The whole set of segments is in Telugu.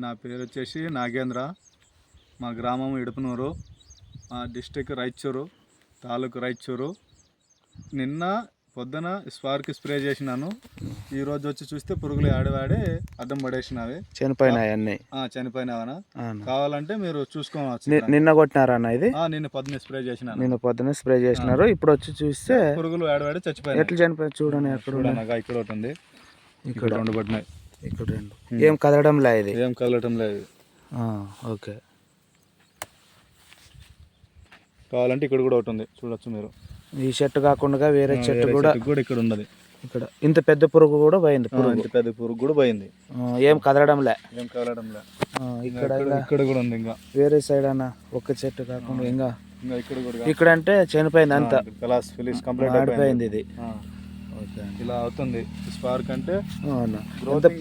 నా పేరు వచ్చేసి నాగేంద్ర. మా గ్రామం ఇడుపునూరు, మా డిస్టిక్ రాయచూరు, తాలూకు రాయచూరు. నిన్న పొద్దున స్పార్క్ స్ప్రే చేసినాను. ఈరోజు వచ్చి చూస్తే పురుగులు ఆడవాడి అడ్డం పడేసినవి, చనిపోయినాయి అన్నీ. చనిపోయినావనా? కావాలంటే మీరు చూసుకోవచ్చు. నిన్న కొట్టినారన్న ఇది? నిన్న పొద్దున స్ప్రే చేసినాను. నిన్న పొద్దున స్ప్రే చేసినారు. ఇప్పుడు వచ్చి చూస్తే పురుగులు ఆడవాడి చచ్చిపోయినాయి. ఎట్లా చనిపోయి చూడండి. ఇక్కడ ఒకటి ఉంది, ఇక్కడ రెండు పడినాయి, ఇక్కడ రెండు. ఏం కదలడం లేదు, ఏం కదలటం లేదు. ఓకే. కావాలంటే ఇక్కడ కూడా ఒకటి ఉంది, చూడొచ్చు మీరు. ఈ చెట్టు కాకుండా వేరే చెట్టు కూడా ఇక్కడ ఉన్నది. ఇక్కడ ఇంత పెద్ద పురుగు కూడా పోయింది. ఇంత పెద్ద పురుగు కూడా పోయింది. ఏం కదలడంలే, ఇక్కడ ఇక్కడ కూడా ఉంది. ఇంకా వేరే సైడ్ అన్న ఒక చెట్టు కాకుండా ఇంకా ఇక్కడ కూడా, ఇక్కడ అంటే చనిపోయింది అంతా, కంప్లీట్ ఇది. ఇలా అవుతుంది స్పార్క్ అంటే.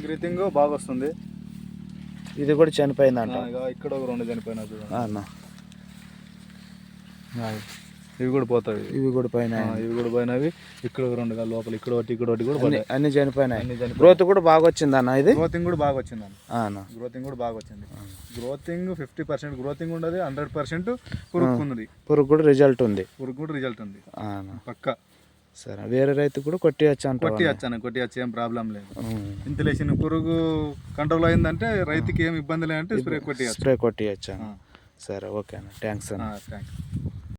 గ్రీతింగ్ బాగా వస్తుంది. ఇది కూడా చనిపోయింది అంట. ఇక్కడ ఒక రెండు చనిపోయినా అన్న. ఇవి కూడా పోతాయి, ఇవి కూడా పోయినవి. ఇక్కడ ఒక రెండు లోపల, ఇక్కడ ఒకటి కూడా అన్ని చనిపోయినాయి. గ్రోత్ కూడా బాగా వచ్చింది అన్న. ఇది గ్రోతింగ్ కూడా బాగా వచ్చింది అన్న. గ్రోతింగ్ కూడా బాగా వచ్చింది. గ్రోతింగ్ 50% గ్రోతింగ్ ఉండదు, 100% పురుగు కూడా రిజల్ట్ ఉంది. పక్కా. సరే, వేరే రైతు కూడా కొట్టియచ్చు, ఏం ప్రాబ్లం లేదు. ఇంత లేచిన పురుగు కంట్రోల్ అయిందంటే రైతుకి ఏం ఇబ్బంది లేదంటే స్ప్రే కొట్టియచ్చు. సరే, ఓకే అన్న. థ్యాంక్స్ అన్న. థ్యాంక్స్.